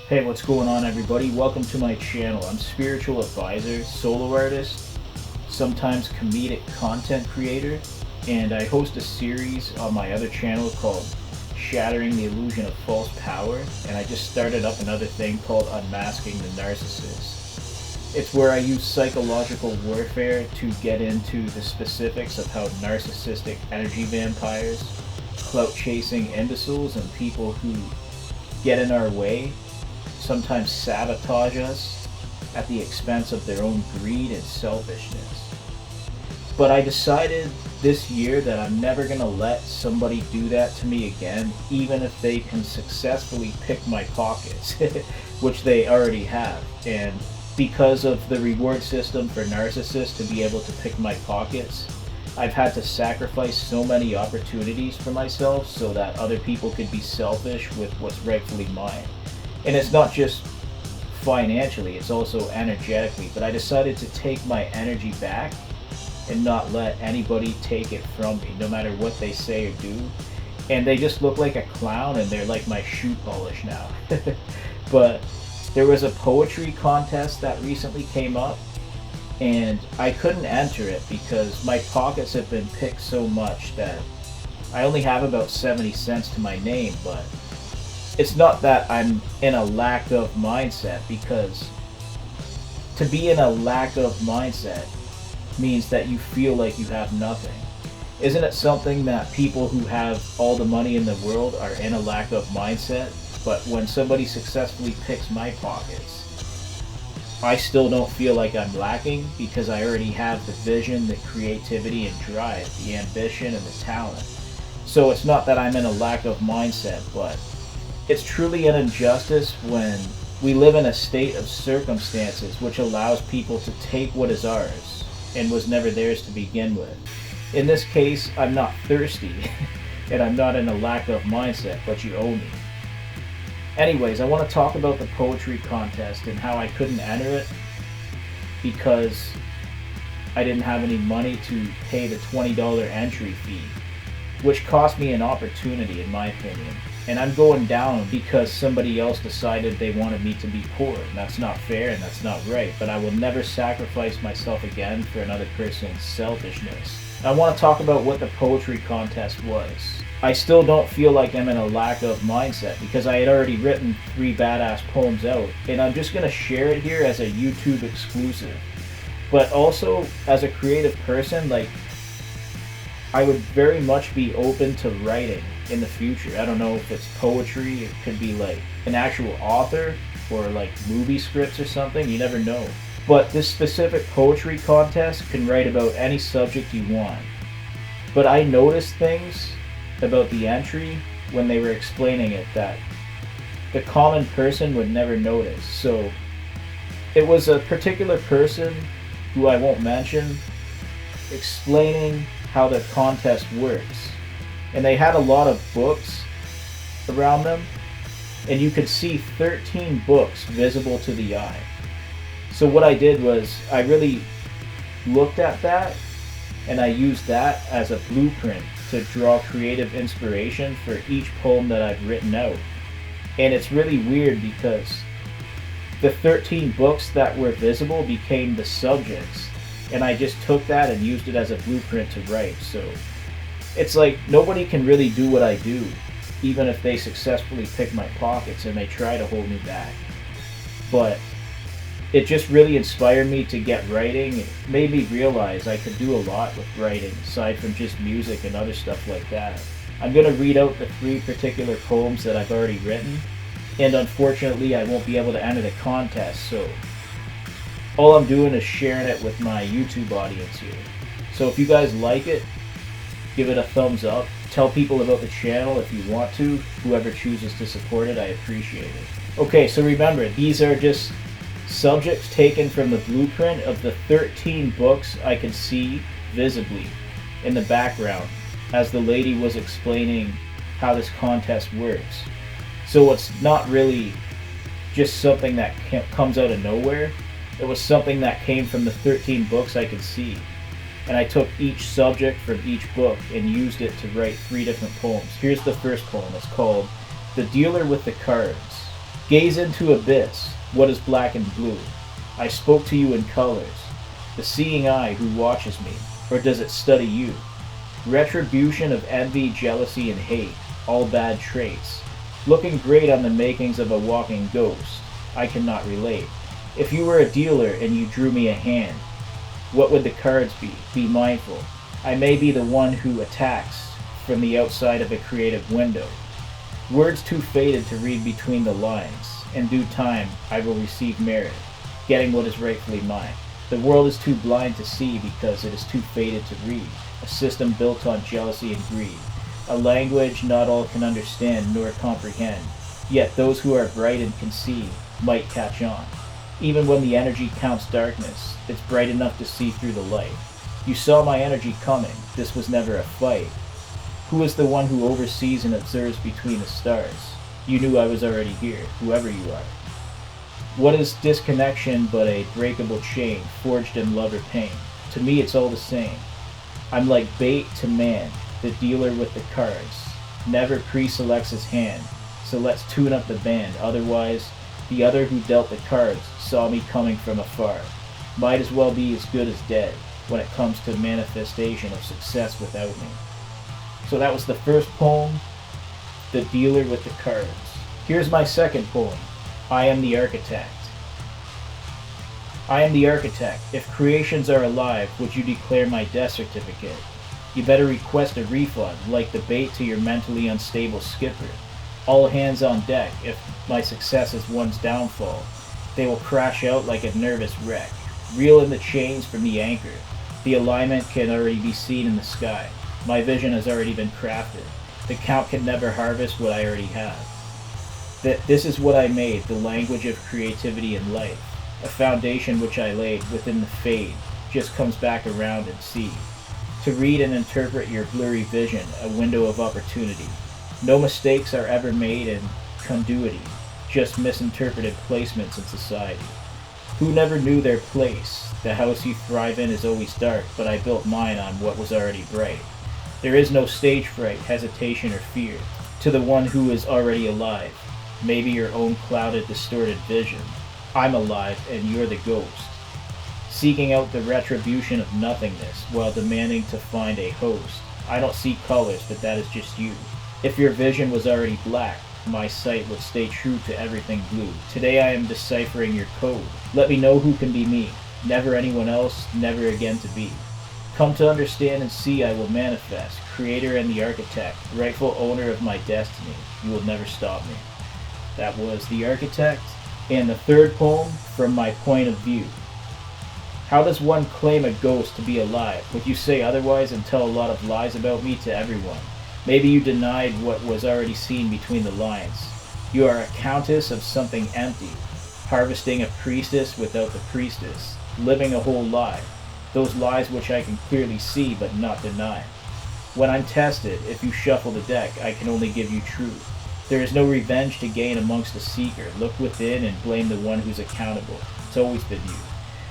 Hey, what's going on, everybody? Welcome to my channel. I'm spiritual advisor, solo artist, sometimes comedic content creator, and I host a series on my other channel called Shattering the Illusion of False Power, and I just started up another thing called Unmasking the Narcissist. It's where I use psychological warfare to get into the specifics of how narcissistic energy vampires, clout-chasing imbeciles, and people who get in our way sometimes sabotage us at the expense of their own greed and selfishness. But I decided this year that I'm never going to let somebody do that to me again, even if they can successfully pick my pockets, which they already have. And because of the reward system for narcissists to be able to pick my pockets, I've had to sacrifice so many opportunities for myself so that other people could be selfish with what's rightfully mine. And it's not just financially, it's also energetically. But I decided to take my energy back and not let anybody take it from me, no matter what they say or do. And they just look like a clown, and they're like my shoe polish now. But there was a poetry contest that recently came up, and I couldn't enter it because my pockets have been picked so much that I only have about 70 cents to my name. But it's not that I'm in a lack of mindset, because to be in a lack of mindset means that you feel like you have nothing. Isn't it something that people who have all the money in the world are in a lack of mindset? But when somebody successfully picks my pockets, I still don't feel like I'm lacking, because I already have the vision, the creativity and drive, the ambition and the talent. So it's not that I'm in a lack of mindset, but it's truly an injustice when we live in a state of circumstances which allows people to take what is ours and was never theirs to begin with. In this case, I'm not thirsty and I'm not in a lack of mindset, but you owe me. Anyways, I want to talk about the poetry contest and how I couldn't enter it because I didn't have any money to pay the $20 entry fee, which cost me an opportunity in my opinion. And I'm going down because somebody else decided they wanted me to be poor, and that's not fair and that's not right. But I will never sacrifice myself again for another person's selfishness. I want to talk about what the poetry contest was. I still don't feel like I'm in a lack of mindset because I had already written 3 badass poems out, and I'm just going to share it here as a YouTube exclusive. But also, as a creative person, I would very much be open to writing in the future. I don't know if it's poetry, it could be like an actual author or like movie scripts or something, you never know. But this specific poetry contest can write about any subject you want. But I noticed things about the entry when they were explaining it that the common person would never notice. So it was a particular person, who I won't mention, explaining how the contest works. And they had a lot of books around them, and you could see 13 books visible to the eye. So what I did was I really looked at that, and I used that as a blueprint to draw creative inspiration for each poem that I've written out. And it's really weird because the 13 books that were visible became the subjects, and I just took that and used it as a blueprint to write. So it's like nobody can really do what I do, even if they successfully pick my pockets and they try to hold me back. But it just really inspired me to get writing. It made me realize I could do a lot with writing, aside from just music and other stuff like that. I'm going to read out the 3 particular poems that I've already written, and unfortunately I won't be able to enter the contest, so all I'm doing is sharing it with my YouTube audience here. So if you guys like it, give it a thumbs up. Tell people about the channel if you want to. Whoever chooses to support it, I appreciate it. Okay, so remember, these are just subjects taken from the blueprint of the 13 books I could see visibly in the background as the lady was explaining how this contest works. So it's not really just something that comes out of nowhere. It was something that came from the 13 books I could see. And I took each subject from each book and used it to write 3 different poems. Here's the first poem. It's called The Dealer with the Cards. Gaze into abyss, what is black and blue? I spoke to you in colors. The seeing eye who watches me, or does it study you? Retribution of envy, jealousy, and hate, all bad traits. Looking great on the makings of a walking ghost. I cannot relate. If you were a dealer and you drew me a hand, what would the cards be? Be mindful. I may be the one who attacks from the outside of a creative window. Words too faded to read between the lines. In due time, I will receive merit, getting what is rightfully mine. The world is too blind to see because it is too faded to read. A system built on jealousy and greed. A language not all can understand nor comprehend. Yet those who are bright and can see might catch on. Even when the energy counts darkness, it's bright enough to see through the light. You saw my energy coming. This was never a fight. Who is the one who oversees and observes between the stars? You knew I was already here, whoever you are. What is disconnection but a breakable chain, forged in love or pain? To me it's all the same. I'm like bait to man, the dealer with the cards. Never pre-selects his hand, so let's tune up the band. Otherwise, the other who dealt the cards saw me coming from afar. Might as well be as good as dead when it comes to manifestation of success without me. So that was the first poem, The Dealer with the Cards. Here's my second poem, I Am the Architect. I am the architect. If creations are alive, would you declare my death certificate? You better request a refund, like the bait to your mentally unstable skipper. All hands on deck. If my success is one's downfall, they will crash out like a nervous wreck. Reel in the chains from the anchor. The alignment can already be seen in the sky. My vision has already been crafted. The count can never harvest what I already have. This is what I made, the language of creativity and life. A foundation which I laid within the fade just comes back around and see. To read and interpret your blurry vision, a window of opportunity. No mistakes are ever made in conduity, just misinterpreted placements in society. Who never knew their place? The house you thrive in is always dark, but I built mine on what was already bright. There is no stage fright, hesitation, or fear to the one who is already alive. Maybe your own clouded, distorted vision. I'm alive and you're the ghost, seeking out the retribution of nothingness while demanding to find a host. I don't see colors, but that is just you. If your vision was already black, my sight would stay true to everything blue. Today I am deciphering your code. Let me know who can be me. Never anyone else, never again to be. Come to understand and see I will manifest, creator and the architect, rightful owner of my destiny. You will never stop me. That was The Architect. And the third poem, From My Point of View. How does one claim a ghost to be alive? Would you say otherwise and tell a lot of lies about me to everyone? Maybe you denied what was already seen between the lines. You are a countess of something empty, harvesting a priestess without the priestess, living a whole lie, those lies which I can clearly see but not deny. When I'm tested, if you shuffle the deck, I can only give you truth. There is no revenge to gain amongst the seeker. Look within and blame the one who's accountable. It's always been you.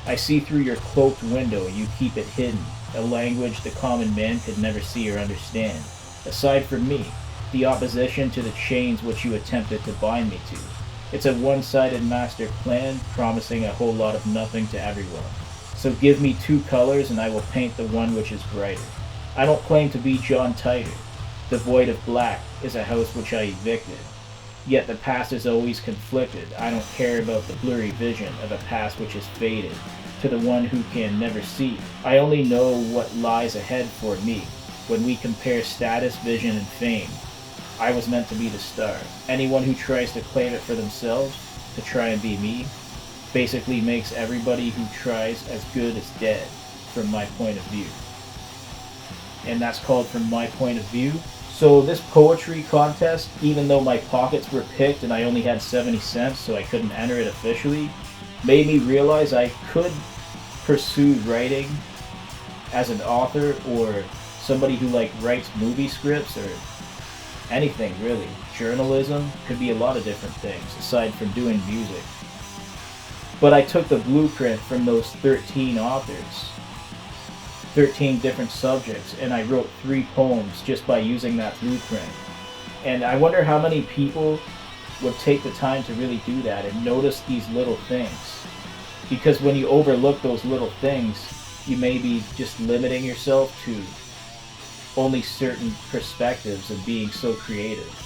I see through your cloaked window and you keep it hidden, a language the common man could never see or understand. Aside from me, the opposition to the chains which you attempted to bind me to. It's a one-sided master plan, promising a whole lot of nothing to everyone. So give me two colors and I will paint the one which is brighter. I don't claim to be John Titor. The void of black is a house which I evicted. Yet the past is always conflicted. I don't care about the blurry vision of a past which is faded to the one who can never see. I only know what lies ahead for me. When we compare status, vision, and fame, I was meant to be the star. Anyone who tries to claim it for themselves, to try and be me, basically makes everybody who tries as good as dead, from my point of view. And that's called From My Point of View. So this poetry contest, even though my pockets were picked and I only had 70 cents so I couldn't enter it officially, made me realize I could pursue writing as an author or somebody who writes movie scripts or anything really. Journalism could be a lot of different things aside from doing music. But I took the blueprint from those 13 authors, 13 different subjects, and I wrote 3 poems just by using that blueprint. And I wonder how many people would take the time to really do that and notice these little things. Because when you overlook those little things, you may be just limiting yourself to only certain perspectives of being so creative.